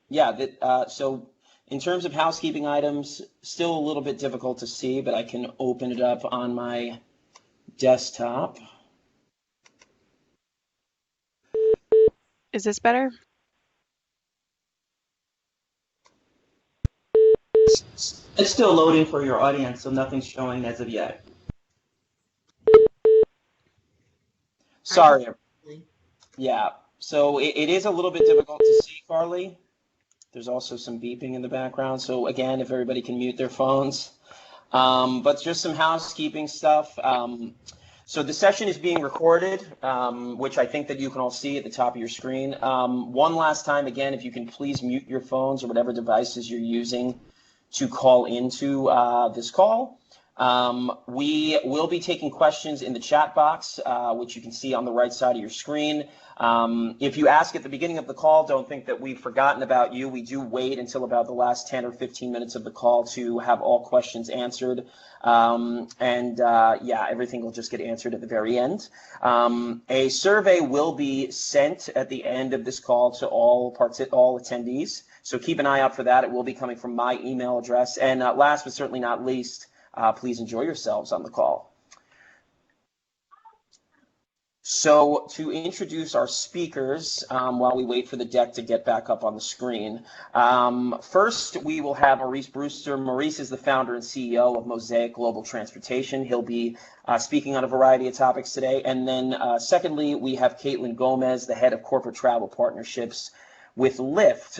Yeah, so in terms of housekeeping items, still a little bit difficult to see, but I can open it up on my desktop. Is this better? It's still loading for your audience, so nothing's showing as of yet. Sorry. Yeah, so it is a little bit difficult to see, Carly. There's also some beeping in the background. So again, if everybody can mute their phones. But just some housekeeping stuff. So the session is being recorded, which I think that you can all see at the top of your screen. One last time, again, if you can please mute your phones or whatever devices you're using to call into this call. We will be taking questions in the chat box, which you can see on the right side of your screen. If you ask at the beginning of the call, don't think that we've forgotten about you. We do wait until about the last 10 or 15 minutes of the call to have all questions answered. Yeah, everything will just get answered at the very end. A survey will be sent at the end of this call to all attendees. So keep an eye out for that. It will be coming from my email address. And last but certainly not least, please enjoy yourselves on the call. So to introduce our speakers, while we wait for the deck to get back up on the screen, first we will have Maurice Brewster. Maurice is the founder and CEO of Mosaic Global Transportation. He'll be speaking on a variety of topics today. And then secondly, we have Caitlin Gomez, the head of corporate travel partnerships with Lyft.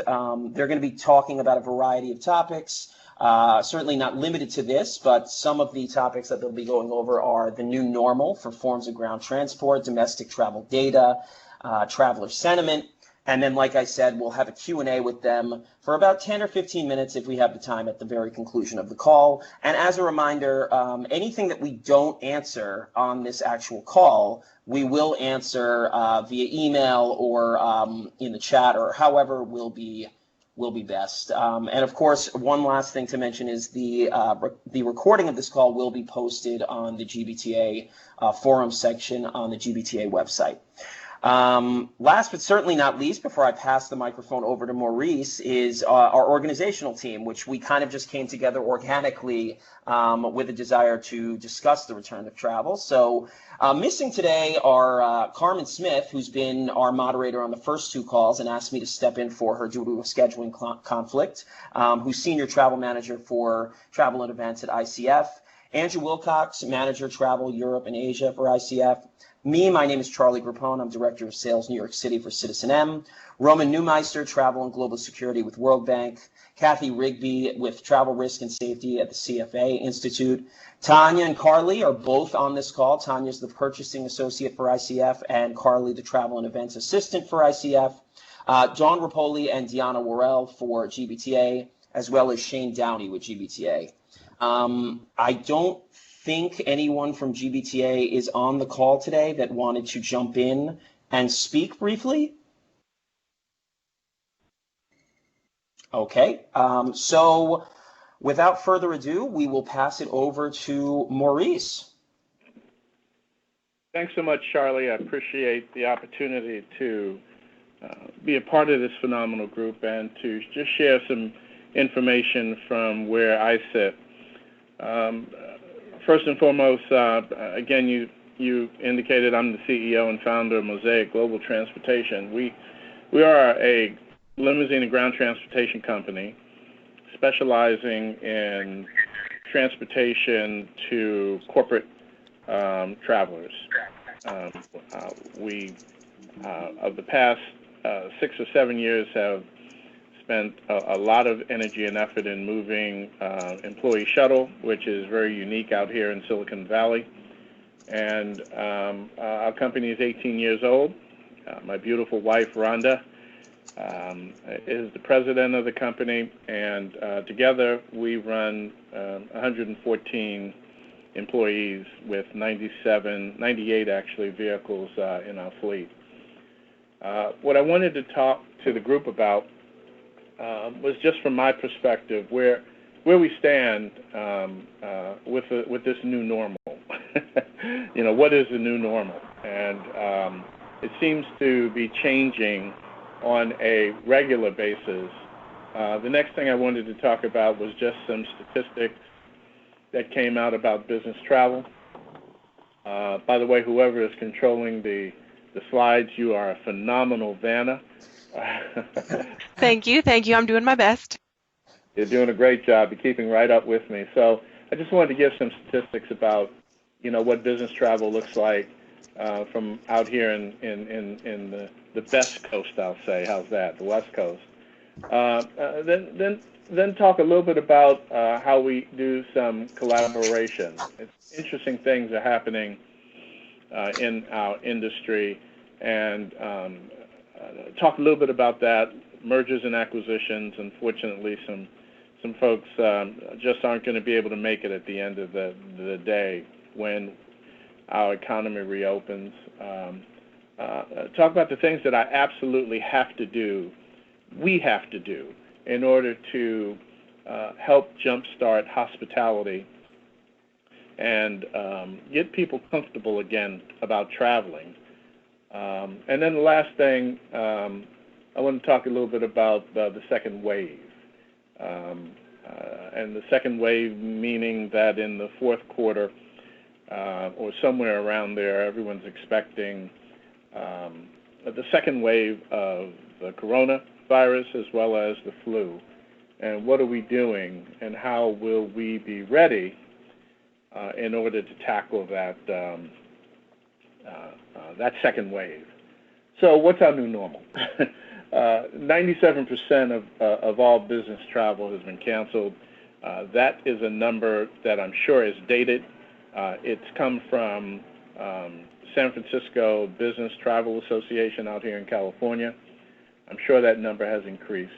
They're going to be talking about a variety of topics. Certainly not limited to this, but some of the topics that they'll be going over are the new normal for forms of ground transport, domestic travel data, traveler sentiment, and then, like I said, we'll have a Q&A with them for about 10 or 15 minutes if we have the time at the very conclusion of the call. And as a reminder, anything that we don't answer on this actual call, we will answer via email or in the chat or however will be best. And of course, one last thing to mention is the recording of this call will be posted on the GBTA forum section on the GBTA website. Last but certainly not least, before I pass the microphone over to Maurice, is our organizational team, which we kind of just came together organically with a desire to discuss the return of travel. So missing today are Carmen Smith, who's been our moderator on the first two calls and asked me to step in for her due to a scheduling conflict, who's senior travel manager for travel and events at ICF. Andrew Wilcox, manager travel Europe and Asia for ICF. My name is Charlie Grappone. I'm Director of Sales New York City for Citizen M. Roman Neumeister, Travel and Global Security with World Bank. Kathy Rigby with Travel Risk and Safety at the CFA Institute. Tanya and Carly are both on this call. Tanya's the Purchasing Associate for ICF and Carly the Travel and Events Assistant for ICF. Dawn Rapoli and Deanna Worrell for GBTA, as well as Shane Downey with GBTA. I don't think anyone from GBTA is on the call today that wanted to jump in and speak briefly. Okay, so without further ado, we will pass it over to Maurice. Thanks so much, Charlie. I appreciate the opportunity to be a part of this phenomenal group and to just share some information from where I sit. First and foremost, again, you indicated I'm the CEO and founder of Mosaic Global Transportation. We are a limousine and ground transportation company specializing in transportation to corporate travelers. We, of the past 6 or 7 years, have spent a lot of energy and effort in moving employee shuttle, which is very unique out here in Silicon Valley. And our company is 18 years old. My beautiful wife, Rhonda, is the president of the company, and together we run 114 employees with 98 actually vehicles in our fleet. What I wanted to talk to the group about was just from my perspective where we stand with this new normal. What is the new normal? And it seems to be changing on a regular basis The next thing I wanted to talk about was just some statistics that came out about business travel. By the way, whoever is controlling the slides, you are a phenomenal Vanna. Thank you. I'm doing my best. You're doing a great job. You're keeping right up with me. So I just wanted to give some statistics about, what business travel looks like from out here in the best coast, I'll say. How's that? The West Coast. Then talk a little bit about how we do some collaboration. Interesting things are happening in our industry, and talk a little bit about that, mergers and acquisitions. Unfortunately, some folks just aren't going to be able to make it at the end of the day when our economy reopens. Talk about the things that I absolutely have to do, we have to do, in order to help jumpstart hospitality and get people comfortable again about traveling. And then the last thing, I want to talk a little bit about the second wave. And the second wave meaning that in the fourth quarter or somewhere around there, everyone's expecting the second wave of the coronavirus as well as the flu. And what are we doing, and how will we be ready in order to tackle that that second wave? So what's our new normal? 97% of all business travel has been canceled. That is a number that I'm sure is dated. It's come from San Francisco Business Travel Association out here in California. I'm sure that number has increased.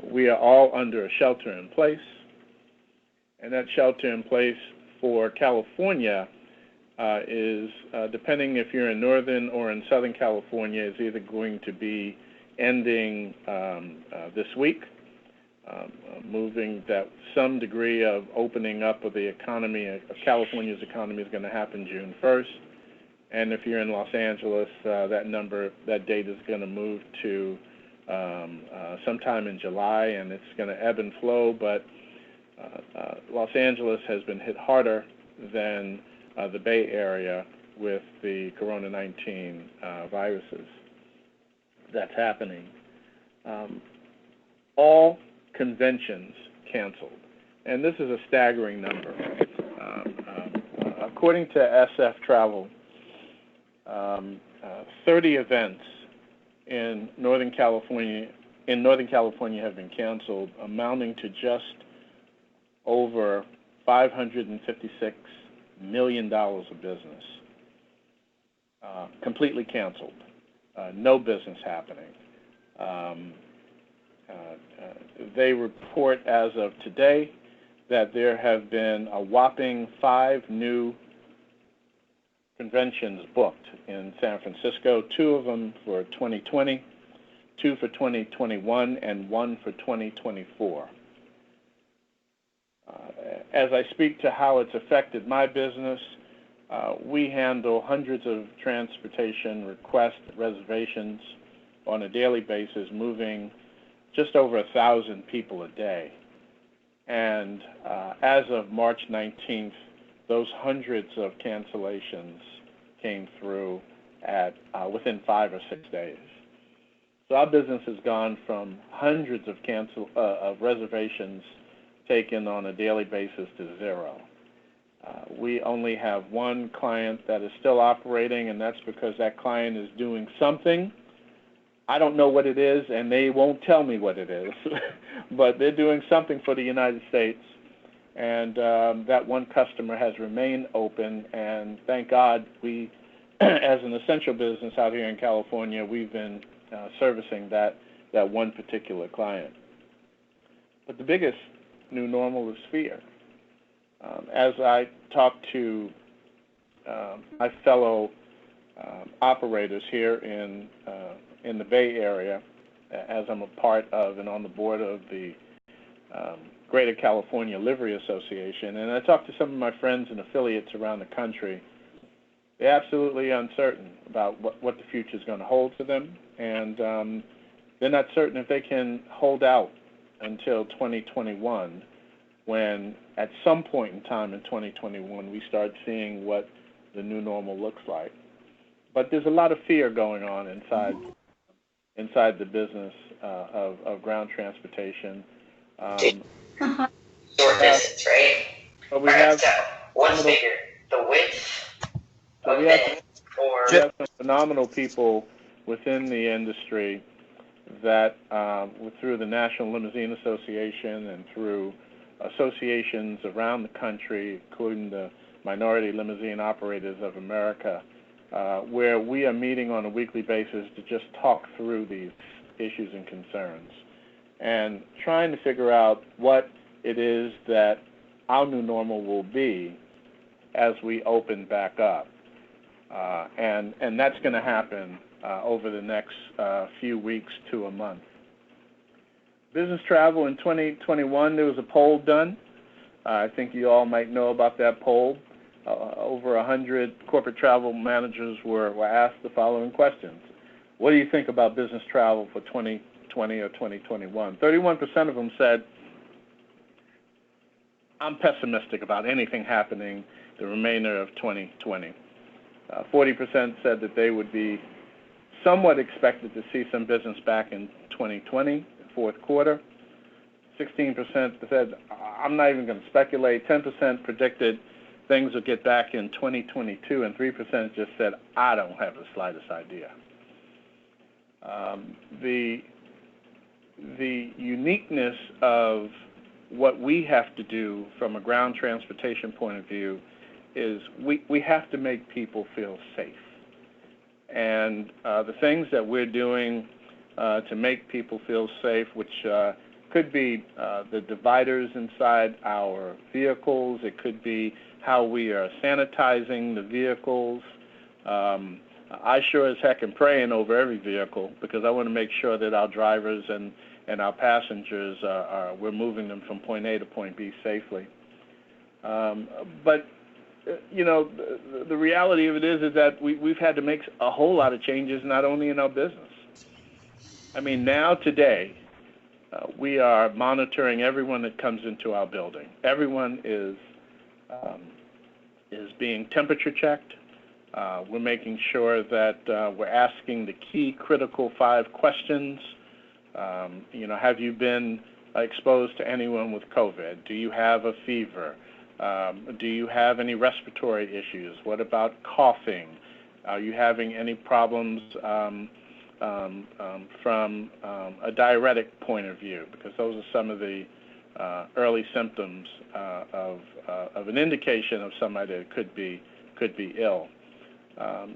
We are all under a shelter in place, and that shelter in place for California is, depending if you're in Northern or in Southern California, is either going to be ending this week, moving that some degree of opening up of the economy, of California's economy, is going to happen June 1st. And if you're in Los Angeles, that date is going to move to sometime in July, and it's going to ebb and flow. But Los Angeles has been hit harder than the Bay Area with the Corona-19 viruses. That's happening. All conventions canceled, and this is a staggering number. According to SF Travel, 30 events in Northern California have been canceled, amounting to just over $556 million of business. Completely canceled. No business happening. They report as of today that there have been a whopping 5 new conventions booked in San Francisco, 2 of them for 2020, 2 for 2021, and 1 for 2024. As I speak to how it's affected my business, we handle hundreds of transportation requests, reservations on a daily basis, moving just over 1,000 people a day. And as of March 19th, those hundreds of cancellations came through at within 5 or 6 days. So our business has gone from hundreds of reservations taken on a daily basis to 0. We only have one client that is still operating, and that's because that client is doing something. I don't know what it is, and they won't tell me what it is, but they're doing something for the United States, and that one customer has remained open, and thank God we, as an essential business out here in California, we've been servicing that one particular client. But the biggest new normal is fear. As I talk to my fellow operators here in the Bay Area, as I'm a part of and on the board of the Greater California Livery Association, and I talk to some of my friends and affiliates around the country, they're absolutely uncertain about what the future is going to hold for them. And they're not certain if they can hold out until 2021, when at some point in time in 2021 we start seeing what the new normal looks like. But there's a lot of fear going on inside the business of ground transportation. Short distance, right? But we have so what's bigger, the width of it, or we have some phenomenal people within the industry that through the National Limousine Association and through associations around the country, including the Minority Limousine Operators of America, where we are meeting on a weekly basis to just talk through these issues and concerns and trying to figure out what it is that our new normal will be as we open back up. And that's going to happen over the next few weeks to a month. Business travel in 2021, there was a poll done. I think you all might know about that poll. Over 100 corporate travel managers were asked the following questions. What do you think about business travel for 2020 or 2021? 31% of them said, I'm pessimistic about anything happening the remainder of 2020. 40% said that they would be somewhat expected to see some business back in 2020, fourth quarter. 16% said, I'm not even going to speculate. 10% predicted things will get back in 2022, and 3% just said, I don't have the slightest idea. The uniqueness of what we have to do from a ground transportation point of view is we have to make people feel safe. And the things that we're doing to make people feel safe, which could be the dividers inside our vehicles, it could be how we are sanitizing the vehicles. I sure as heck am praying over every vehicle because I want to make sure that our drivers and our passengers we're moving them from point A to point B safely. But you know, the reality of it is that we've had to make a whole lot of changes, not only in our business. I mean, now today, we are monitoring everyone that comes into our building. Everyone is being temperature checked. We're making sure that we're asking the key critical 5 questions. You know, have you been exposed to anyone with COVID? Do you have a fever? Do you have any respiratory issues? What about coughing? Are you having any problems from a diuretic point of view? Because those are some of the early symptoms of an indication of somebody that could be ill.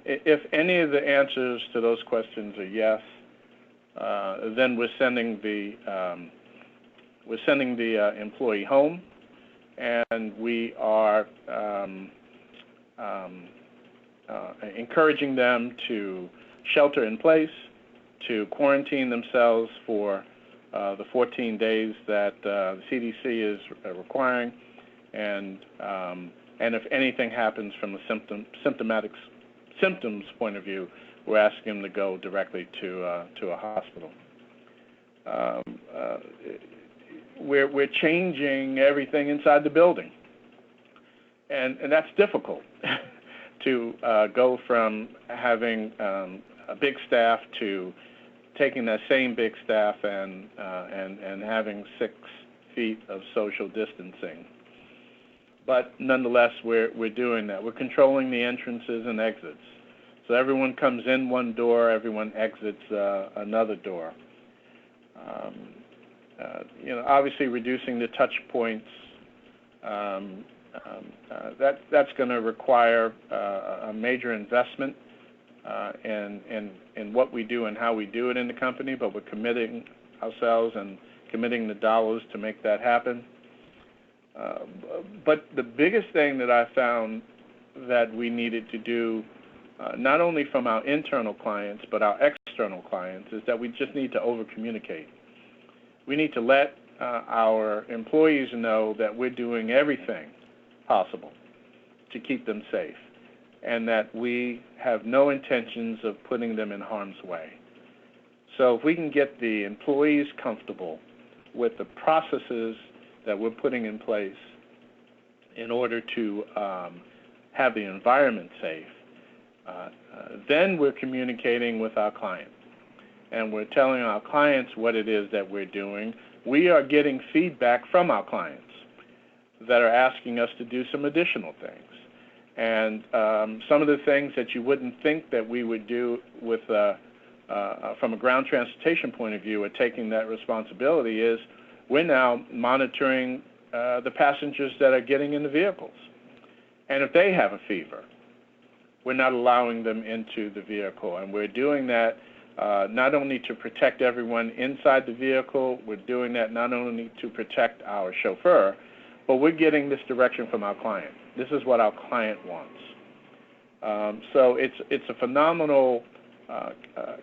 If any of the answers to those questions are yes, then we're sending the employee home. And we are encouraging them to shelter in place, to quarantine themselves for the 14 days that the CDC is requiring, and if anything happens from a symptoms point of view, we're asking them to go directly to a hospital. We're changing everything inside the building, and that's difficult to go from having a big staff to taking that same big staff and having 6 feet of social distancing. But nonetheless, we're doing that. We're controlling the entrances and exits, so everyone comes in one door, everyone exits another door. You know, obviously reducing the touch points, that's going to require a major investment in what we do and how we do it in the company, but we're committing ourselves and committing the dollars to make that happen. But the biggest thing that I found that we needed to do, not only from our internal clients, but our external clients, is that we just need to over-communicate. We need to let our employees know that we're doing everything possible to keep them safe and that we have no intentions of putting them in harm's way. So if we can get the employees comfortable with the processes that we're putting in place in order to have the environment safe, then we're communicating with our clients. And we're telling our clients what it is that we're doing. We are getting feedback from our clients that are asking us to do some additional things. And some of the things that you wouldn't think that we would do with, from a ground transportation point of view, or taking that responsibility, is we're now monitoring the passengers that are getting in the vehicles. And if they have a fever, we're not allowing them into the vehicle. And we're doing that not only to protect everyone inside the vehicle, we're doing that not only to protect our chauffeur, but we're getting this direction from our client. This is what our client wants. So it's a phenomenal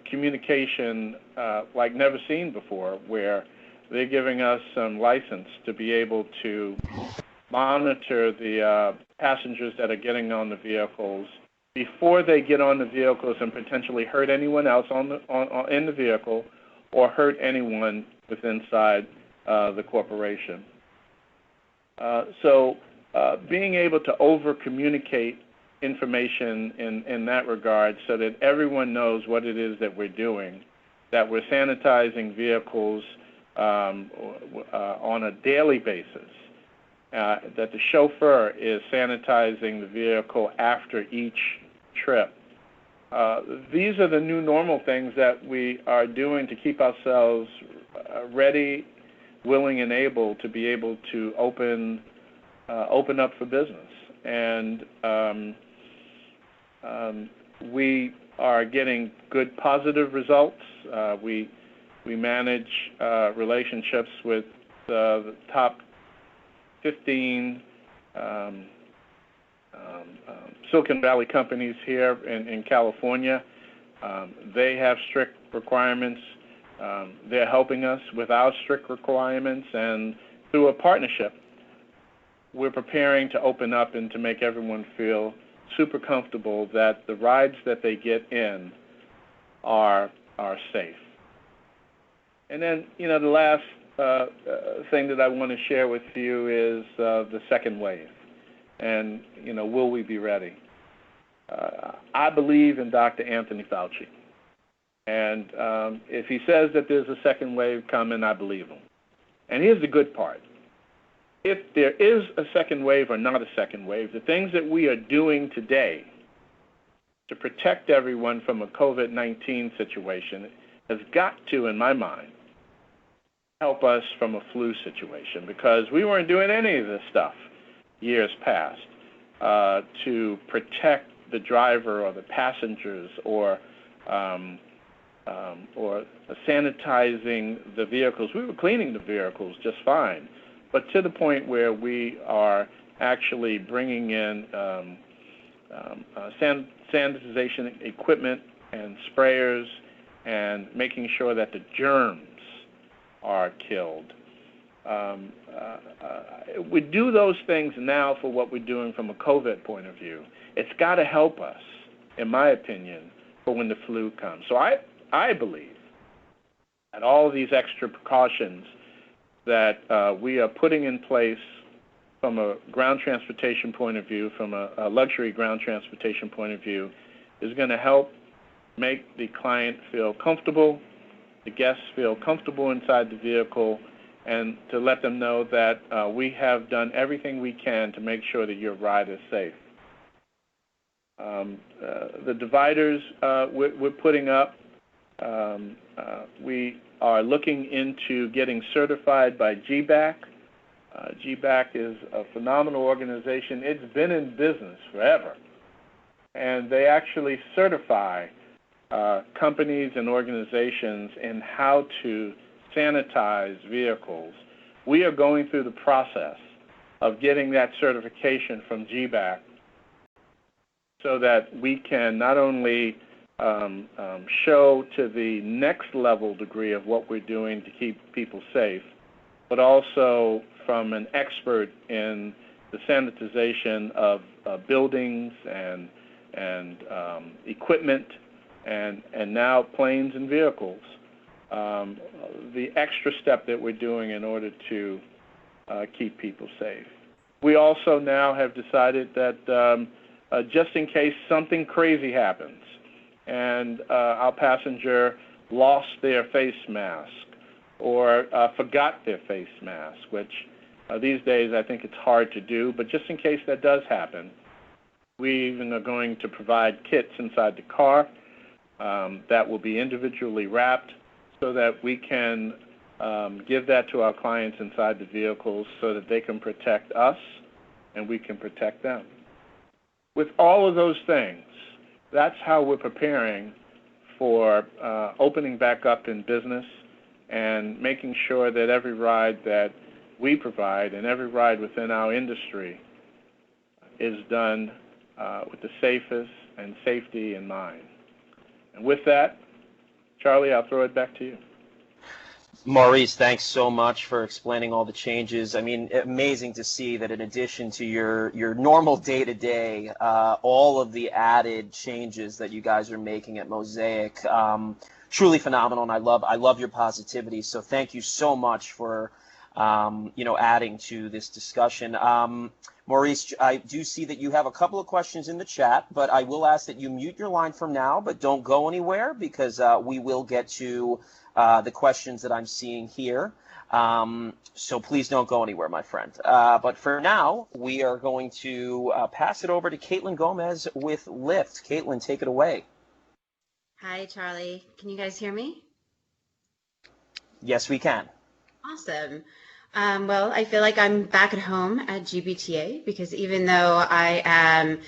communication like never seen before, where they're giving us some license to be able to monitor the passengers that are getting on the vehicles before they get on the vehicles and potentially hurt anyone else in the vehicle or hurt anyone within inside the corporation. So being able to over-communicate information in that regard so that everyone knows what it is that we're doing, that we're sanitizing vehicles on a daily basis, that the chauffeur is sanitizing the vehicle after each trip. These are the new normal things that we are doing to keep ourselves ready, willing, and able to be able to open up for business. And we are getting good positive results. We manage relationships with the top 15 Silicon Valley companies here in California. They have strict requirements. They're helping us with our strict requirements, and through a partnership, we're preparing to open up and to make everyone feel super comfortable that the rides that they get in are safe. And then, the last thing that I want to share with you is the second wave. And, will we be ready? I believe in Dr. Anthony Fauci. And if he says that there's a second wave coming, I believe him. And here's the good part. If there is a second wave or not a second wave, the things that we are doing today to protect everyone from a COVID-19 situation has got to, in my mind, help us from a flu situation, because we weren't doing any of this stuff years past to protect the driver or the passengers or sanitizing the vehicles. We were cleaning the vehicles just fine, but to the point where we are actually bringing in sanitization equipment and sprayers and making sure that the germs are killed. We do those things now for what we're doing from a COVID point of view. It's got to help us, in my opinion, for when the flu comes. So I believe that all of these extra precautions that we are putting in place from a ground transportation point of view, from a luxury ground transportation point of view, is going to help make the client feel comfortable, the guests feel comfortable inside the vehicle, and to let them know that we have done everything we can to make sure that your ride is safe. The dividers we're putting up, we are looking into getting certified by GBAC. GBAC is a phenomenal organization. It's been in business forever, and they actually certify companies and organizations in how to sanitize vehicles. We are going through the process of getting that certification from GBAC so that we can not only show to the next level degree of what we're doing to keep people safe, but also from an expert in the sanitization of buildings and equipment and now planes and vehicles. the extra step that we're doing in order to keep people safe. We also now have decided that just in case something crazy happens and our passenger lost their face mask or forgot their face mask, which these days I think it's hard to do, but just in case that does happen, we even are going to provide kits inside the car that will be individually wrapped so that we can give that to our clients inside the vehicles so that they can protect us and we can protect them. With all of those things, that's how we're preparing for opening back up in business and making sure that every ride that we provide and every ride within our industry is done with the safest and safety in mind. And with that, Charlie, I'll throw it back to you. Maurice, thanks so much for explaining all the changes. I mean, amazing to see that in addition to your normal day-to-day, all of the added changes that you guys are making at Mosaic, truly phenomenal, and I love your positivity. So thank you so much for adding to this discussion. Maurice, I do see that you have a couple of questions in the chat, but I will ask that you mute your line from now, but don't go anywhere because we will get to the questions that I'm seeing here. So please don't go anywhere, my friend. But for now, we are going to pass it over to Caitlin Gomez with Lyft. Caitlin, take it away. Hi, Charlie. Can you guys hear me? Yes, we can. Awesome. Well, I feel like I'm back at home at GBTA because even though I am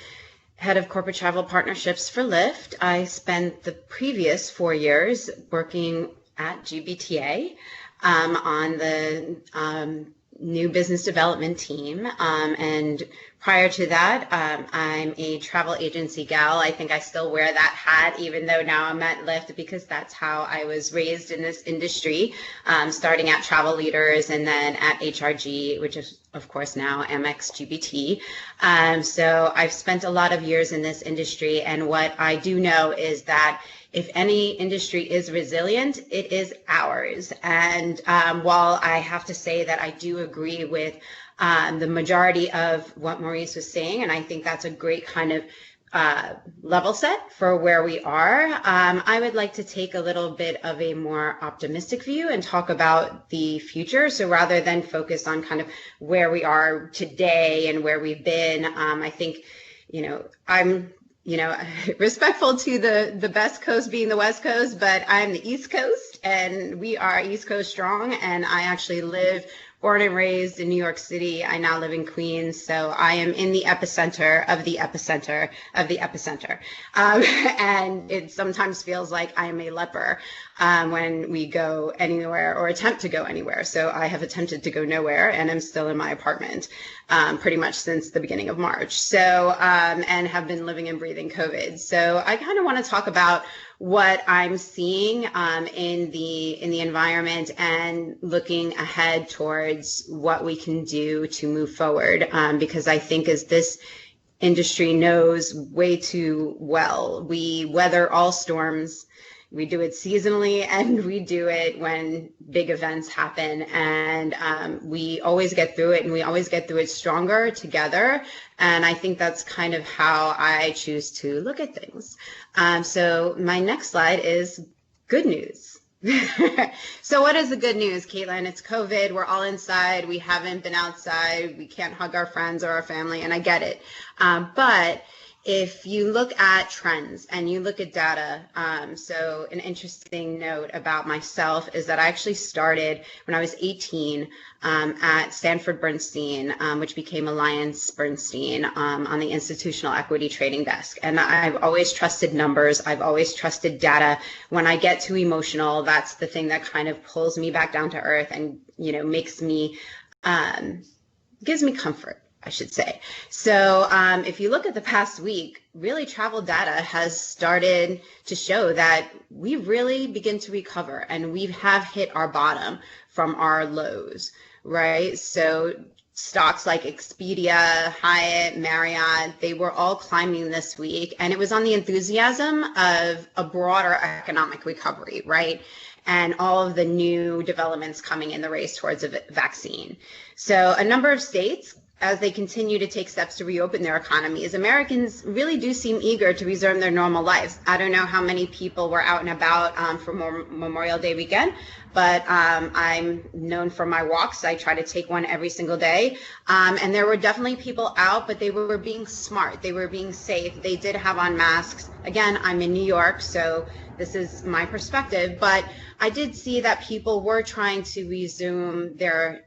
head of corporate travel partnerships for Lyft, I spent the previous 4 years working at GBTA on the new business development team. And prior to that, I'm a travel agency gal. I think I still wear that hat, even though now I'm at Lyft, because that's how I was raised in this industry, starting at Travel Leaders and then at HRG, which is, of course, now Amex GBT. So I've spent a lot of years in this industry. And what I do know is that if any industry is resilient, it is ours. And while I have to say that I do agree with the majority of what Maurice was saying, and I think that's a great kind of level set for where we are, I would like to take a little bit of a more optimistic view and talk about the future. So rather than focus on kind of where we are today and where we've been, I think, I'm respectful to the best coast being the West Coast, but I'm the East Coast and we are East Coast strong. And I actually born and raised in New York City. I now live in Queens. So I am in the epicenter of the epicenter of the epicenter. And it sometimes feels like I am a leper when we go anywhere or attempt to go anywhere. So I have attempted to go nowhere and I'm still in my apartment pretty much since the beginning of March. So, and have been living and breathing COVID. So I kind of want to talk about what I'm seeing in the environment and looking ahead towards what we can do to move forward. Because I think as this industry knows way too well, we weather all storms. We do it seasonally and we do it when big events happen, and we always get through it, and we always get through it stronger together. And I think that's kind of how I choose to look at things. So my next slide is good news. So what is the good news, Caitlin? It's COVID. We're all inside. We haven't been outside. We can't hug our friends or our family, and I get it. But if you look at trends and you look at data, so an interesting note about myself is that I actually started when I was 18 at Stanford Bernstein, which became Alliance Bernstein, on the institutional equity trading desk. And I've always trusted numbers. I've always trusted data. When I get too emotional, that's the thing that kind of pulls me back down to earth and, makes me, gives me comfort, I should say. So if you look at the past week, really travel data has started to show that we really begin to recover and we have hit our bottom from our lows, right? So stocks like Expedia, Hyatt, Marriott, they were all climbing this week. And it was on the enthusiasm of a broader economic recovery, right? And all of the new developments coming in the race towards a vaccine. So a number of states, as they continue to take steps to reopen their economies, Americans really do seem eager to resume their normal lives. I don't know how many people were out and about for Memorial Day weekend, but I'm known for my walks. I try to take one every single day. And there were definitely people out, but they were being smart. They were being safe. They did have on masks. Again, I'm in New York, so this is my perspective, but I did see that people were trying to resume their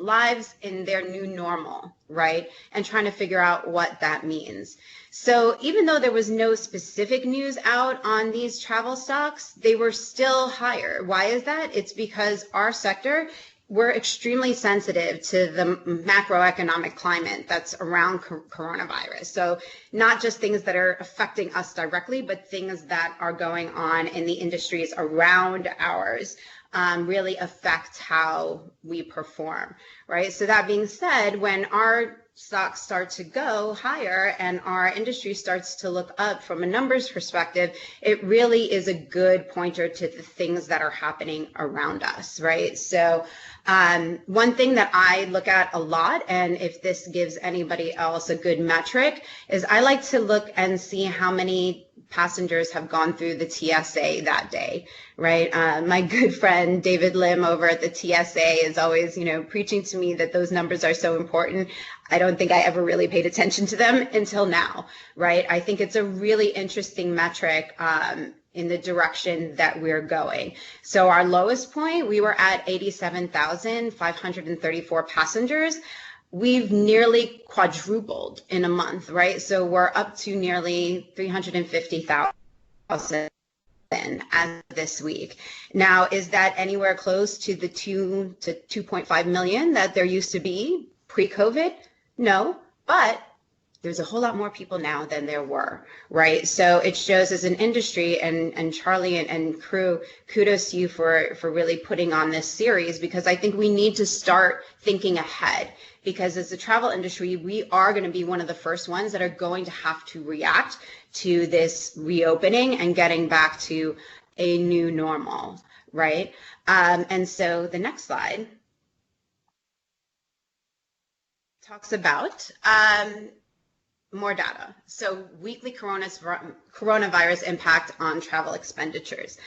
lives in their new normal, right? And trying to figure out what that means. So even though there was no specific news out on these travel stocks, they were still higher. Why is that? It's because our sector, we're extremely sensitive to the macroeconomic climate that's around coronavirus. So not just things that are affecting us directly, but things that are going on in the industries around ours. Really affect how we perform, right? So that being said, when our stocks start to go higher and our industry starts to look up from a numbers perspective, it really is a good pointer to the things that are happening around us, right? So one thing that I look at a lot, and if this gives anybody else a good metric, is I like to look and see how many passengers have gone through the TSA that day, right? My good friend David Lim over at the TSA is always, preaching to me that those numbers are so important. I don't think I ever really paid attention to them until now, right? I think it's a really interesting metric in the direction that we're going. So our lowest point, we were at 87,534 passengers. We've nearly quadrupled in a month, right? So we're up to nearly 350,000 as this week. Now, is that anywhere close to the 2 to 2.5 million that there used to be pre-COVID? No, but there's a whole lot more people now than there were, right? So it shows as an industry, and Charlie and crew, kudos to you for really putting on this series, because I think we need to start thinking ahead, because as a travel industry, we are going to be one of the first ones that are going to have to react to this reopening and getting back to a new normal, right? And so the next slide talks about more data. So weekly coronavirus impact on travel expenditures.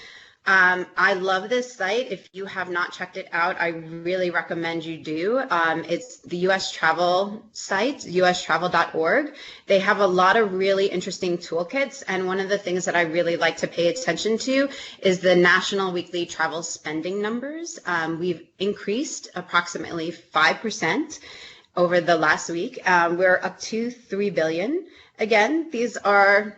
I love this site. If you have not checked it out, I really recommend you do. It's the US travel site, ustravel.org. They have a lot of really interesting toolkits. And one of the things that I really like to pay attention to is the national weekly travel spending numbers. We've increased approximately 5% over the last week. We're up to 3 billion. Again, these are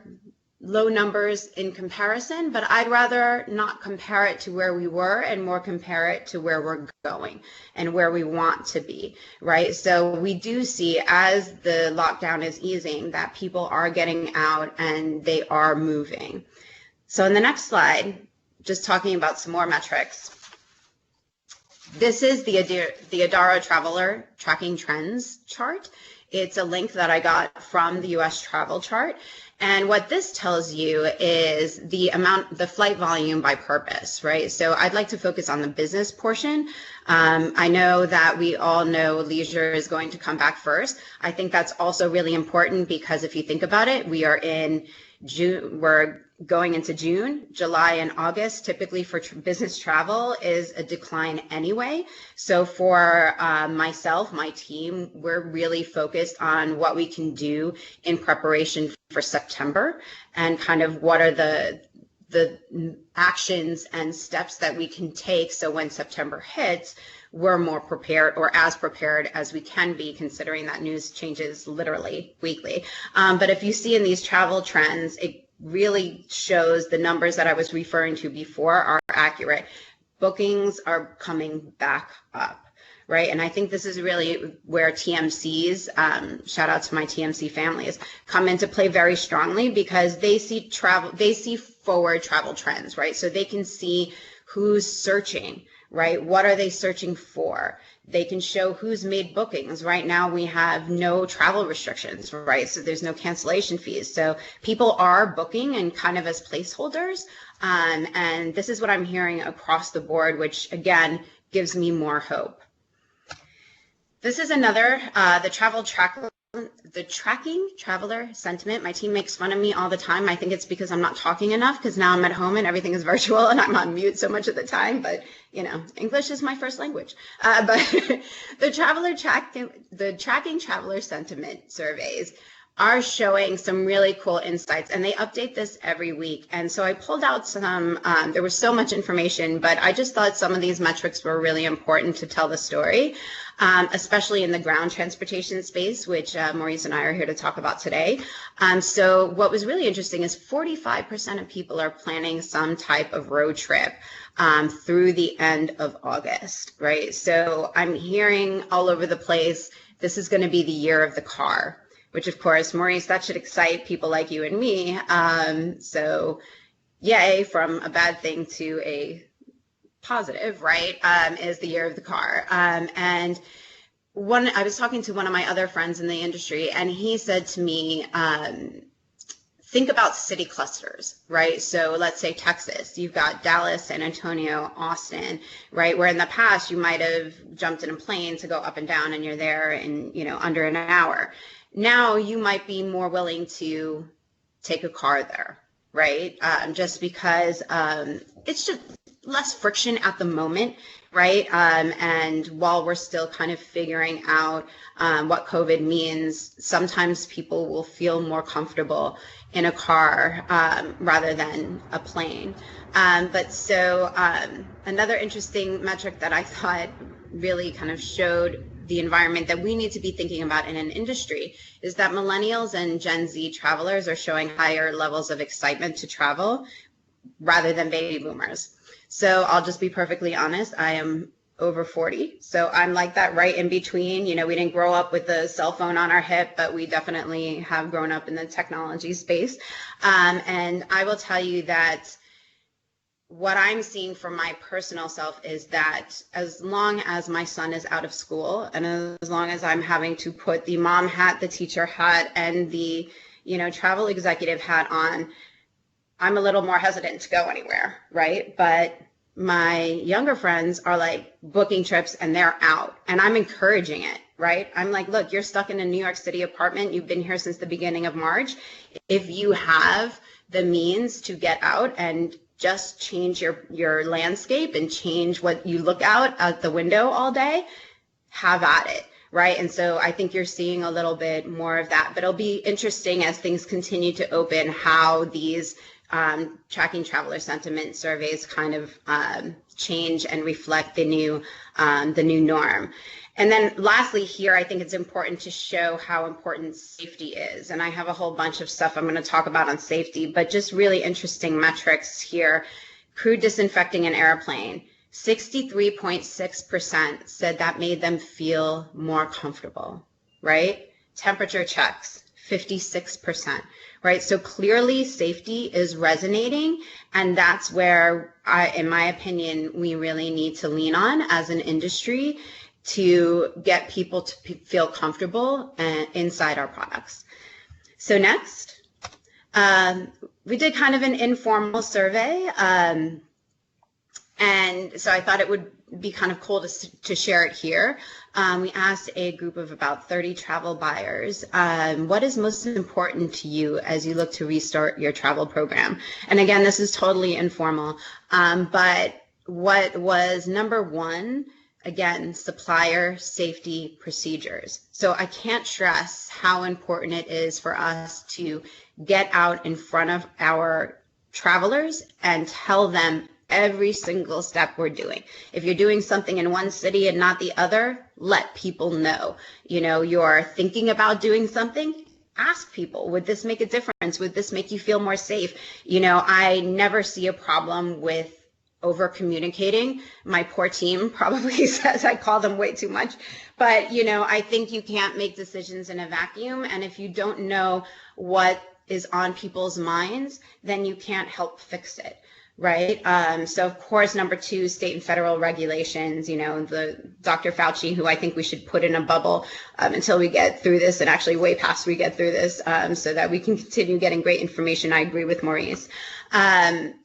low numbers in comparison, but I'd rather not compare it to where we were and more compare it to where we're going and where we want to be, right? So we do see, as the lockdown is easing, that people are getting out and they are moving. So in the next slide, just talking about some more metrics. This is the Adara Traveler Tracking Trends chart. It's a link that I got from the US Travel Chart. And what this tells you is the flight volume by purpose, right? So I'd like to focus on the business portion. I know that we all know leisure is going to come back first. I think that's also really important because if you think about it, we are in June, we're going into June, July, and August. Typically for business travel is a decline anyway. So for myself, my team, we're really focused on what we can do in preparation for September and kind of what are the actions and steps that we can take so when September hits, we're more prepared, or as prepared as we can be, considering that news changes literally weekly. But if you see in these travel trends, it really shows the numbers that I was referring to before are accurate. Bookings are coming back up, right? And I think this is really where TMCs, shout out to my TMC families, come into play very strongly, because they see forward travel trends, right? So they can see who's searching, right? What are they searching for? They can show who's made bookings. Right now we have no travel restrictions, right? So there's no cancellation fees. So people are booking and kind of as placeholders. And this is what I'm hearing across the board, which again, gives me more hope. This is another, the tracking traveler sentiment. My team makes fun of me all the time. I think it's because I'm not talking enough, because now I'm at home and everything is virtual and I'm on mute so much of the time, but you know, English is my first language. But the tracking traveler sentiment surveys are showing some really cool insights, and they update this every week. And so I pulled out some, there was so much information, but I just thought some of these metrics were really important to tell the story, especially in the ground transportation space, which Maurice and I are here to talk about today. So what was really interesting is 45% of people are planning some type of road trip through the end of August, right? So I'm hearing all over the place, this is going to be the year of the car, which of course, Maurice, that should excite people like you and me. So yay, from a bad thing to a positive, right, is the year of the car. And I was talking to one of my other friends in the industry, and he said to me, think about city clusters, right? So let's say Texas, you've got Dallas, San Antonio, Austin, right? Where in the past you might have jumped in a plane to go up and down and you're there in, you know, under an hour. Now you might be more willing to take a car there, right? Just because it's just less friction at the moment, right? And while we're still kind of figuring out what COVID means, sometimes people will feel more comfortable in a car rather than a plane. But so another interesting metric that I thought really kind of showed the environment that we need to be thinking about in an industry is that millennials and Gen Z travelers are showing higher levels of excitement to travel rather than baby boomers. So I'll just be perfectly honest, I am over 40. So I'm like that right in between. You know, we didn't grow up with the cell phone on our hip, but we definitely have grown up in the technology space. And I will tell you that what I'm seeing for my personal self is that as long as my son is out of school and as long as I'm having to put the mom hat, the teacher hat, and the, you know, travel executive hat on, I'm a little more hesitant to go anywhere, right? But my younger friends are like booking trips and they're out, and I'm encouraging it, right? I'm like, look, you're stuck in a New York City apartment. You've been here since the beginning of March. If you have the means to get out and just change your landscape and change what you look out the window all day, have at it, right? And so I think you're seeing a little bit more of that, but it'll be interesting as things continue to open how these tracking traveler sentiment surveys kind of change and reflect the new norm. And then lastly here, I think it's important to show how important safety is. And I have a whole bunch of stuff I'm going to talk about on safety, but just really interesting metrics here. Crew disinfecting an airplane, 63.6% said that made them feel more comfortable, right? Temperature checks, 56%, right? So clearly safety is resonating, and that's where in my opinion, we really need to lean on as an industry to get people to feel comfortable inside our products. So next, we did kind of an informal survey, and so I thought it would be kind of cool to share it here. We asked a group of about 30 travel buyers, what is most important to you as you look to restart your travel program? And again, this is totally informal, but what was number one, again, supplier safety procedures. So I can't stress how important it is for us to get out in front of our travelers and tell them every single step we're doing. If you're doing something in one city and not the other, let people know. You know, you're thinking about doing something, ask people, would this make a difference? Would this make you feel more safe? You know, I never see a problem with over communicating. My poor team probably says I call them way too much, but I think you can't make decisions in a vacuum. And if you don't know what is on people's minds, then you can't help fix it. Right. So, of course, number two, state and federal regulations, the Dr. Fauci, who I think we should put in a bubble until we get through this, and actually way past we get through this, so that we can continue getting great information. I agree with Maurice. And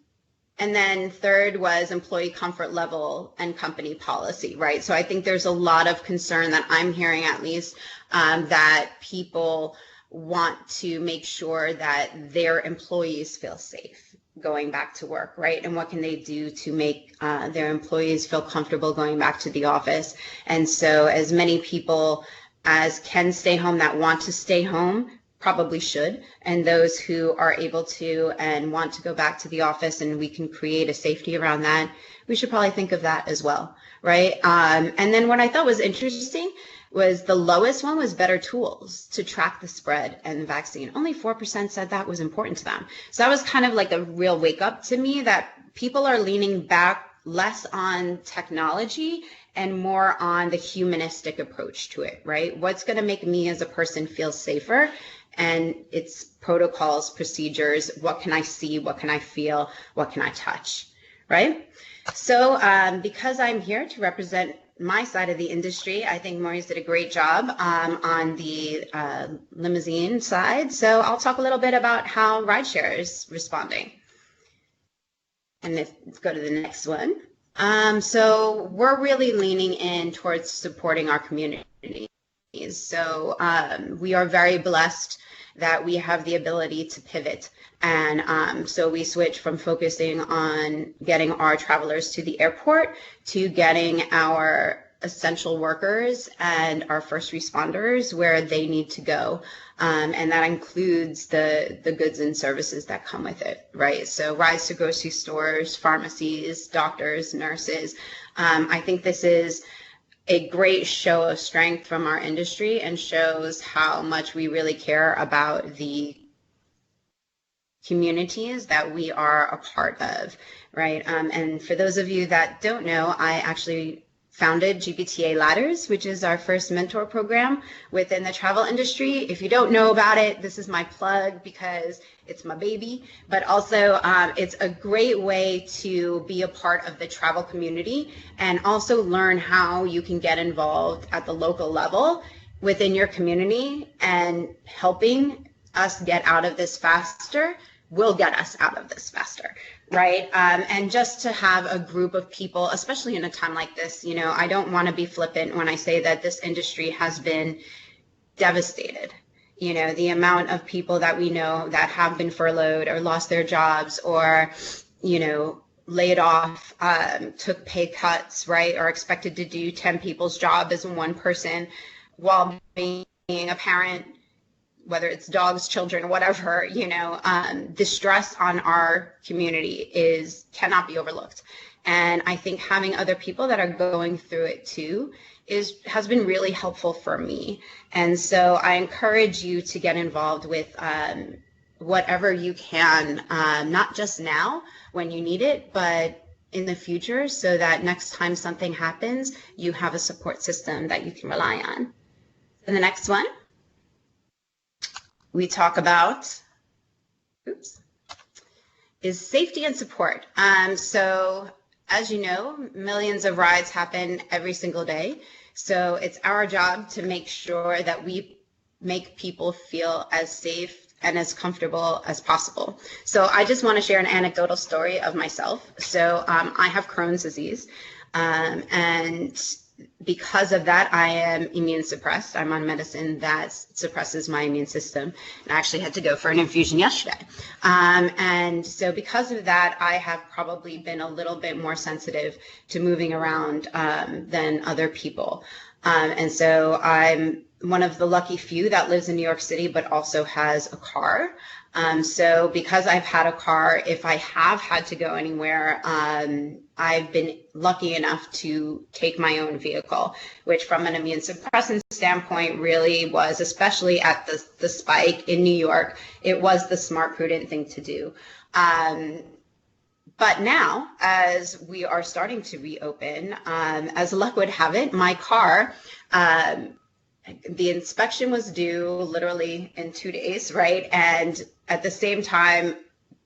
then third was employee comfort level and company policy. Right. So I think there's a lot of concern that I'm hearing, at least, that people want to make sure that their employees feel safe going back to work, right? And what can they do to make their employees feel comfortable going back to the office? And so as many people as can stay home, that want to stay home, probably should. And those who are able to and want to go back to the office, and we can create a safety around that, we should probably think of that as well, right? And then what I thought was interesting was the lowest one was better tools to track the spread and the vaccine. Only 4% said that was important to them. So that was kind of like a real wake up to me, that people are leaning back less on technology and more on the humanistic approach to it, right? What's going to make me as a person feel safer? And it's protocols, procedures. What can I see? What can I feel? What can I touch, right? So because I'm here to represent my side of the industry, I think Maurice did a great job on the limousine side. So I'll talk a little bit about how rideshare is responding. And let's go to the next one. So we're really leaning in towards supporting our communities. So we are very blessed that we have the ability to pivot. And so we switch from focusing on getting our travelers to the airport to getting our essential workers and our first responders where they need to go. And that includes the goods and services that come with it, right? So rides to grocery stores, pharmacies, doctors, nurses. I think this is a great show of strength from our industry and shows how much we really care about the communities that we are a part of, right? And for those of you that don't know, I actually founded GBTA Ladders, which is our first mentor program within the travel industry. If you don't know about it, this is my plug because it's my baby, but also it's a great way to be a part of the travel community and also learn how you can get involved at the local level within your community, and helping us get out of this faster will get us out of this faster, right? And just to have a group of people, especially in a time like this, I don't want to be flippant when I say that this industry has been devastated. The amount of people that we know that have been furloughed or lost their jobs or, laid off, took pay cuts, right? Or expected to do 10 people's job as one person while being a parent, whether it's dogs, children, whatever, the stress on our community cannot be overlooked. And I think having other people that are going through it too has been really helpful for me. And so I encourage you to get involved with whatever you can, not just now when you need it, but in the future, so that next time something happens, you have a support system that you can rely on. And the next one, we talk about, is safety and support. So as you know, millions of rides happen every single day. So it's our job to make sure that we make people feel as safe and as comfortable as possible. So I just want to share an anecdotal story of myself. So I have Crohn's disease, and because of that, I am immune suppressed. I'm on medicine that suppresses my immune system. And I actually had to go for an infusion yesterday. And so because of that, I have probably been a little bit more sensitive to moving around than other people. And so I'm one of the lucky few that lives in New York City, but also has a car. So because I've had a car, if I have had to go anywhere, I've been lucky enough to take my own vehicle, which from an immune suppressant standpoint really was, especially at the spike in New York, it was the smart, prudent thing to do. But now, as we are starting to reopen, as luck would have it, my car, the inspection was due literally in 2 days, right? And at the same time,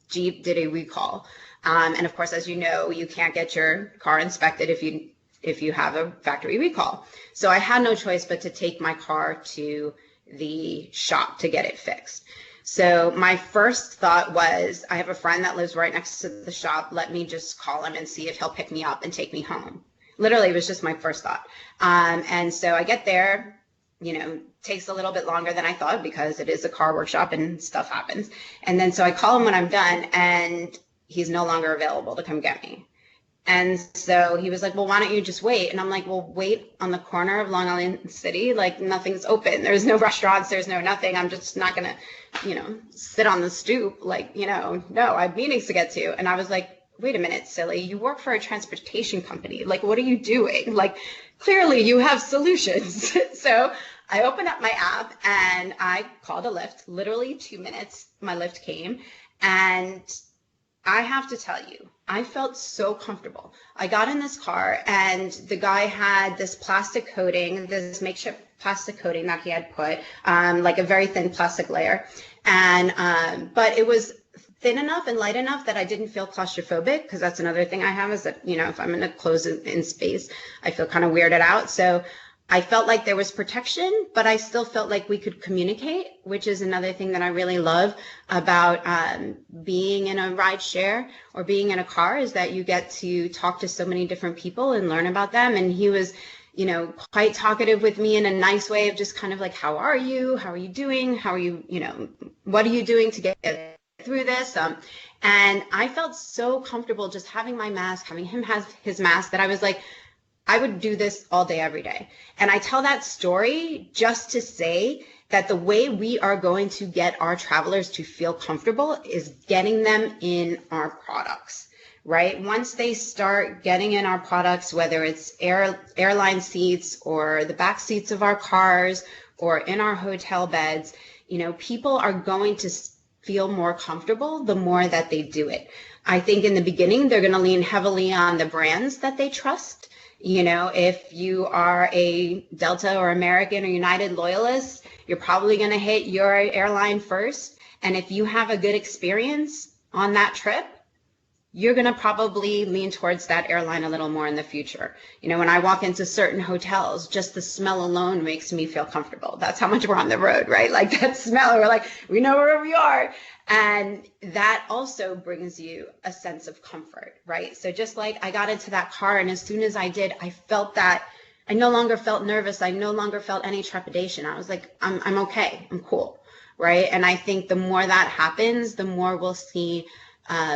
Jeep did a recall. And of course, as you know, you can't get your car inspected if you have a factory recall. So I had no choice but to take my car to the shop to get it fixed. So my first thought was, I have a friend that lives right next to the shop. Let me just call him and see if he'll pick me up and take me home. Literally, it was just my first thought. And so I get there, takes a little bit longer than I thought because it is a car workshop and stuff happens. And then so I call him when I'm done and he's no longer available to come get me. And so he was like, well, why don't you just wait? And I'm like, well, wait on the corner of Long Island City. Like, nothing's open. There's no restaurants. There's no nothing. I'm just not going to, sit on the stoop. Like, no, I have meetings to get to. And I was like, wait a minute, silly. You work for a transportation company. Like, what are you doing? Like, clearly you have solutions. So I opened up my app and I called a Lyft. Literally 2 minutes, my Lyft came. And I have to tell you, I felt so comfortable. I got in this car and the guy had this plastic coating, this makeshift plastic coating that he had put, like a very thin plastic layer. And, but it was thin enough and light enough that I didn't feel claustrophobic, because that's another thing I have is that, if I'm in a closed in space, I feel kind of weirded out. So I felt like there was protection, but I still felt like we could communicate, which is another thing that I really love about being in a ride share or being in a car, is that you get to talk to so many different people and learn about them. And he was, quite talkative with me in a nice way of just kind of like, how are you? How are you doing? How are you, what are you doing to get through this? And I felt so comfortable just having my mask, having him have his mask, that I was like, I would do this all day, every day. And I tell that story just to say that the way we are going to get our travelers to feel comfortable is getting them in our products, right? Once they start getting in our products, whether it's airline seats or the back seats of our cars or in our hotel beds, people are going to feel more comfortable the more that they do it. I think in the beginning, they're going to lean heavily on the brands that they trust. If you are a Delta or American or United loyalist, you're probably going to hit your airline first. And if you have a good experience on that trip, you're going to probably lean towards that airline a little more in the future. When I walk into certain hotels, just the smell alone makes me feel comfortable. That's how much we're on the road, right? Like that smell, we're like, we know where we are. And that also brings you a sense of comfort, right? So just like I got into that car, and as soon as I did, I felt that I no longer felt nervous. I no longer felt any trepidation. I was like, I'm okay. I'm cool, right? And I think the more that happens, the more we'll see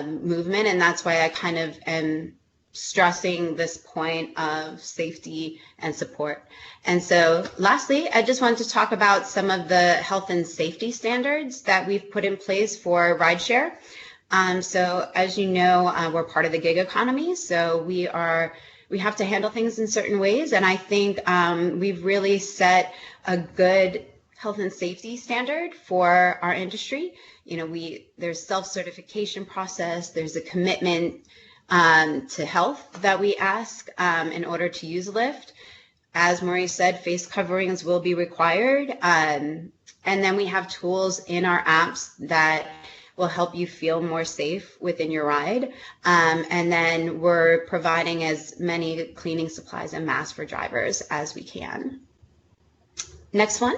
movement. And that's why I kind of am stressing this point of safety and support. And so lastly, I just wanted to talk about some of the health and safety standards that we've put in place for rideshare. So as you know, we're part of the gig economy. So we have to handle things in certain ways. And I think we've really set a good health and safety standard for our industry. There's self-certification process, there's a commitment to health that we ask in order to use Lyft. As Maurice said, face coverings will be required. And then we have tools in our apps that will help you feel more safe within your ride. And then we're providing as many cleaning supplies and masks for drivers as we can. Next one.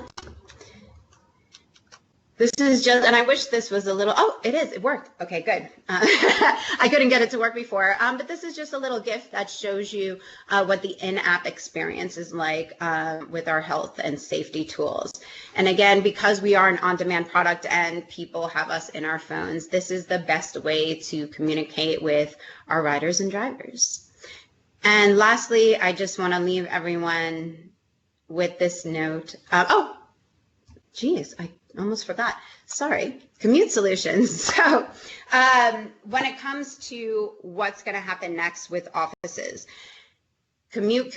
This is just, and I wish this was a little, oh, it worked. Okay, good. I couldn't get it to work before, but this is just a little GIF that shows you what the in-app experience is like with our health and safety tools. And again, because we are an on-demand product and people have us in our phones, this is the best way to communicate with our riders and drivers. And lastly, I just want to leave everyone with this note. Oh, geez, I almost forgot. Sorry. Commute solutions. So when it comes to what's going to happen next with offices, commute,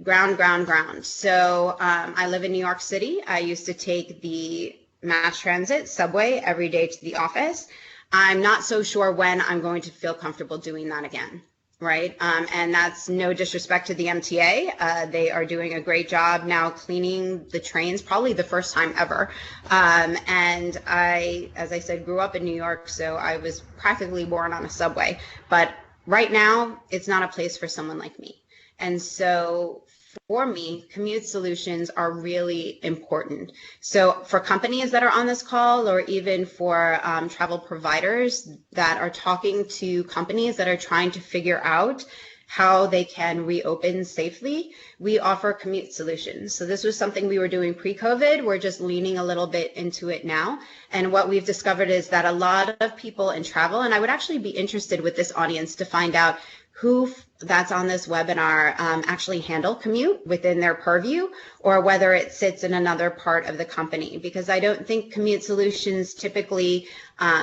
ground. So I live in New York City. I used to take the mass transit subway every day to the office. I'm not so sure when I'm going to feel comfortable doing that again. Right. And that's no disrespect to the MTA. They are doing a great job now cleaning the trains, probably the first time ever. And I, as I said, grew up in New York, so I was practically born on a subway. But right now, it's not a place for someone like me. And so for me, commute solutions are really important. So for companies that are on this call, or even for travel providers that are talking to companies that are trying to figure out how they can reopen safely, we offer commute solutions. So this was something we were doing pre-COVID. We're just leaning a little bit into it now. And what we've discovered is that a lot of people in travel, and I would actually be interested with this audience to find out who that's on this webinar actually handle commute within their purview, or whether it sits in another part of the company, because I don't think commute solutions typically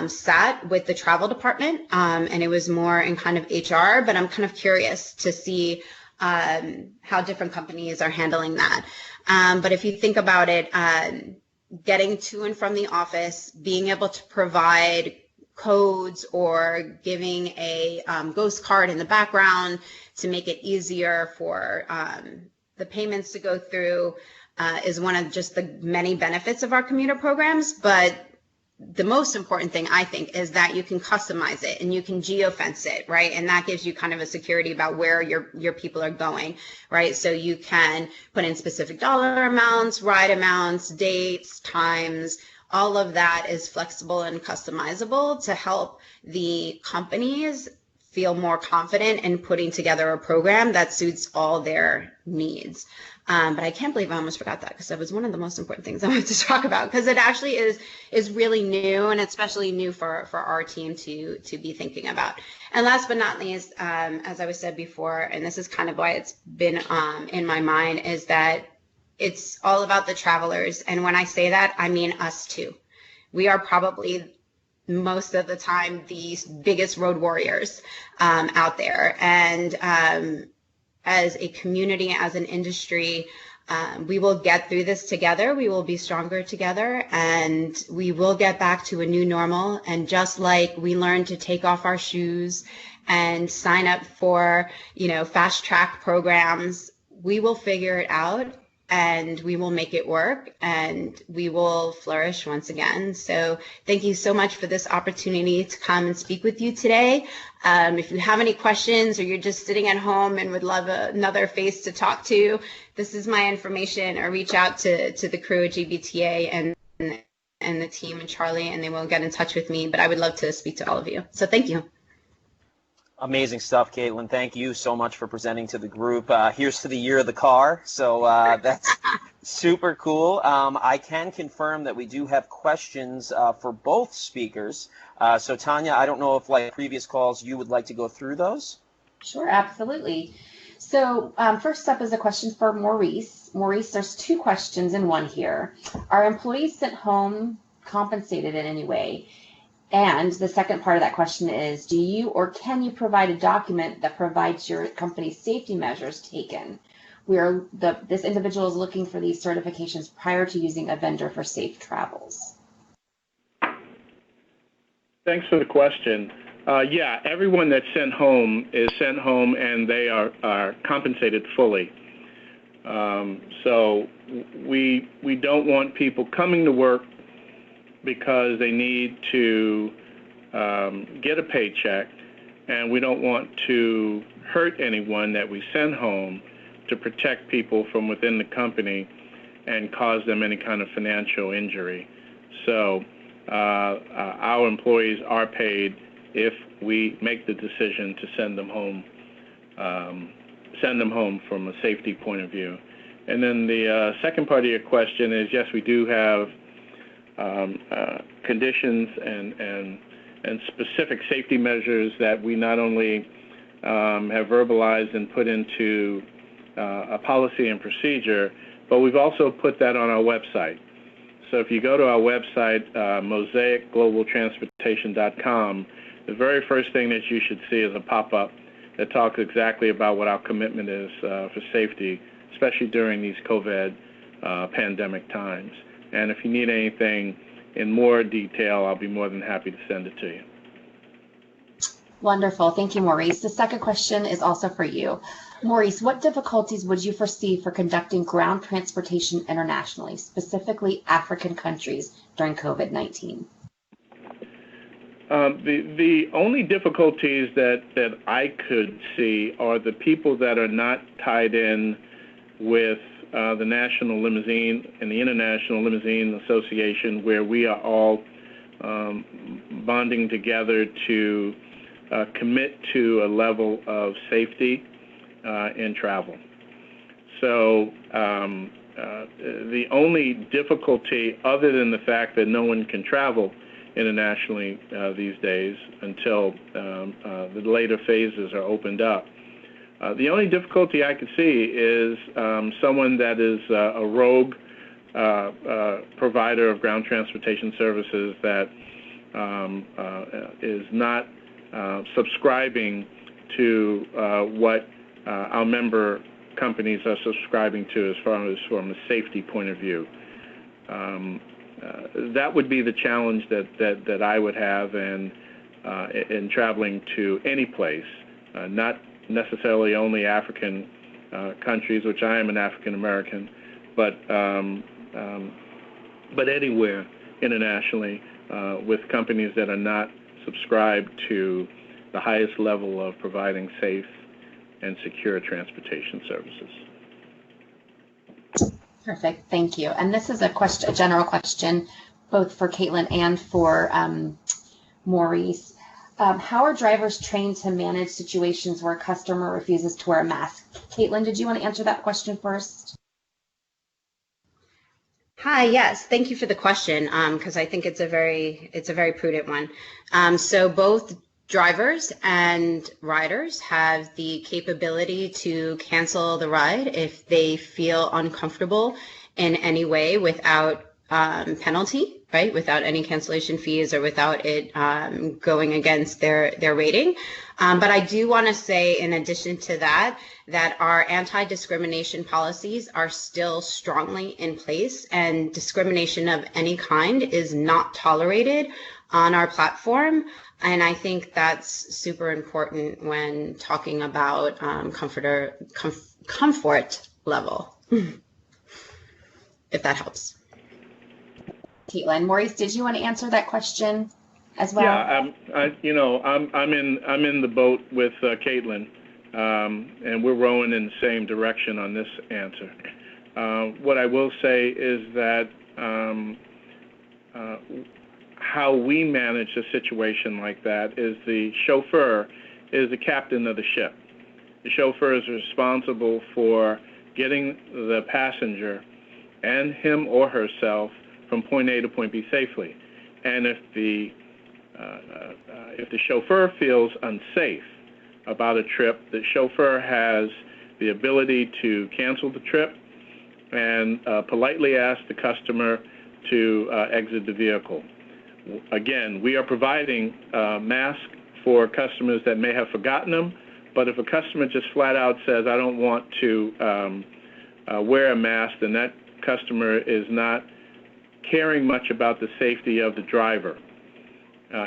sat with the travel department, and it was more in kind of HR, but I'm kind of curious to see how different companies are handling that. But if you think about it, getting to and from the office, being able to provide codes or giving a ghost card in the background to make it easier for the payments to go through is one of just the many benefits of our commuter programs. But the most important thing, I think, is that you can customize it and you can geofence it, right? And that gives you kind of a security about where your people are going, right? So you can put in specific dollar amounts, ride amounts, dates, times. All of that is flexible and customizable to help the companies feel more confident in putting together a program that suits all their needs. But I can't believe I almost forgot that, because that was one of the most important things I wanted to talk about, because it actually is really new, and especially new for our team to be thinking about. And last but not least, as I was said before, and this is kind of why it's been in my mind, is that it's all about the travelers. And when I say that, I mean us too. We are probably most of the time the biggest road warriors out there. And as a community, as an industry, we will get through this together. We will be stronger together, and we will get back to a new normal. And just like we learned to take off our shoes and sign up for, fast track programs, we will figure it out. And we will make it work, and we will flourish once again. So thank you so much for this opportunity to come and speak with you today. If you have any questions, or you're just sitting at home and would love another face to talk to, this is my information, or reach out to the crew at GBTA and the team and Charlie, and they will get in touch with me. But I would love to speak to all of you. So thank you. Amazing stuff, Caitlin. Thank you so much for presenting to the group. Here's to the year of the car. So that's super cool. I can confirm that we do have questions for both speakers. So Tanya, I don't know if, like previous calls, you would like to go through those? Sure, absolutely. So first up is a question for Maurice. Maurice, there's two questions in one here. Are employees sent home compensated in any way? And the second part of that question is, do you or can you provide a document that provides your company's safety measures taken? This individual is looking for these certifications prior to using a vendor for safe travels. Thanks for the question. Yeah, everyone that's sent home is sent home, and they are compensated fully. So we don't want people coming to work because they need to get a paycheck, and we don't want to hurt anyone that we send home to protect people from within the company and cause them any kind of financial injury. So our employees are paid if we make the decision to send them home from a safety point of view. And then the second part of your question is, yes, we do have conditions and specific safety measures that we not only have verbalized and put into a policy and procedure, but we've also put that on our website. So if you go to our website, mosaicglobaltransportation.com, the very first thing that you should see is a pop-up that talks exactly about what our commitment is for safety, especially during these COVID pandemic times. And if you need anything in more detail, I'll be more than happy to send it to you. Wonderful. Thank you, Maurice. The second question is also for you. Maurice, what difficulties would you foresee for conducting ground transportation internationally, specifically African countries, during COVID-19? The only difficulties that I could see are the people that are not tied in with the National Limousine and the International Limousine Association, where we are all bonding together to commit to a level of safety in travel. So the only difficulty, other than the fact that no one can travel internationally these days until the later phases are opened up, the only difficulty I could see is someone that is a rogue provider of ground transportation services that is not subscribing to what our member companies are subscribing to as far as from a safety point of view. That would be the challenge that I would have in traveling to any place, not necessarily only African countries, which I am an African American, but anywhere internationally with companies that are not subscribed to the highest level of providing safe and secure transportation services. Perfect, thank you. And this is a question, a general question, both for Caitlin and for Maurice. How are drivers trained to manage situations where a customer refuses to wear a mask? Caitlin, did you want to answer that question first? Hi, yes, thank you for the question, because I think it's a very prudent one. So both drivers and riders have the capability to cancel the ride if they feel uncomfortable in any way without penalty, right? Without any cancellation fees or without it going against their rating. But I do want to say, in addition to that, that our anti-discrimination policies are still strongly in place, and discrimination of any kind is not tolerated on our platform. And I think that's super important when talking about comfort level, if that helps. Caitlin, Maurice, did you want to answer that question as well? Yeah, I'm in the boat with Caitlin, and we're rowing in the same direction on this answer. What I will say is that how we manage a situation like that is the chauffeur is the captain of the ship. The chauffeur is responsible for getting the passenger and him or herself from point A to point B safely. And if the chauffeur feels unsafe about a trip, the chauffeur has the ability to cancel the trip and politely ask the customer to exit the vehicle. Again, we are providing masks for customers that may have forgotten them, but if a customer just flat out says, I don't want to wear a mask, then that customer is not caring much about the safety of the driver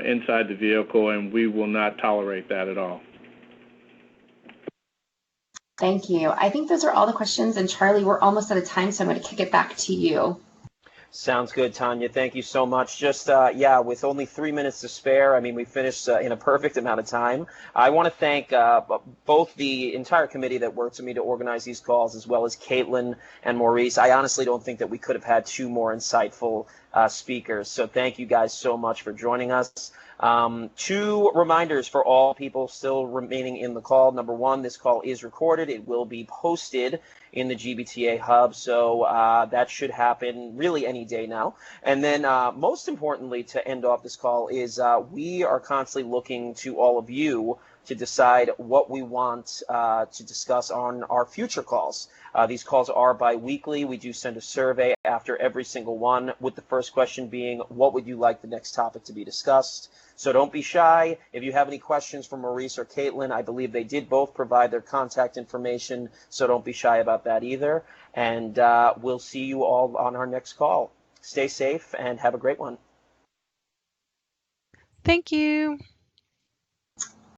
inside the vehicle, and we will not tolerate that at all. Thank you. I think those are all the questions, and Charlie, we're almost out of time, so I'm going to kick it back to you. Sounds good, Tanya. Thank you so much. Just, with only 3 minutes to spare, I mean, we finished in a perfect amount of time. I want to thank both the entire committee that worked with me to organize these calls, as well as Caitlin and Maurice. I honestly don't think that we could have had two more insightful speakers. So thank you guys so much for joining us. Two reminders for all people still remaining in the call. Number one, this call is recorded. It will be posted in the GBTA hub, so that should happen really any day now. And then most importantly, to end off this call is we are constantly looking to all of you to decide what we want to discuss on our future calls. These calls are bi-weekly. We do send a survey after every single one, with the first question being, what would you like the next topic to be discussed? So don't be shy. If you have any questions for Maurice or Caitlin, I believe they did both provide their contact information, so don't be shy about that either. And we'll see you all on our next call. Stay safe and have a great one. Thank you.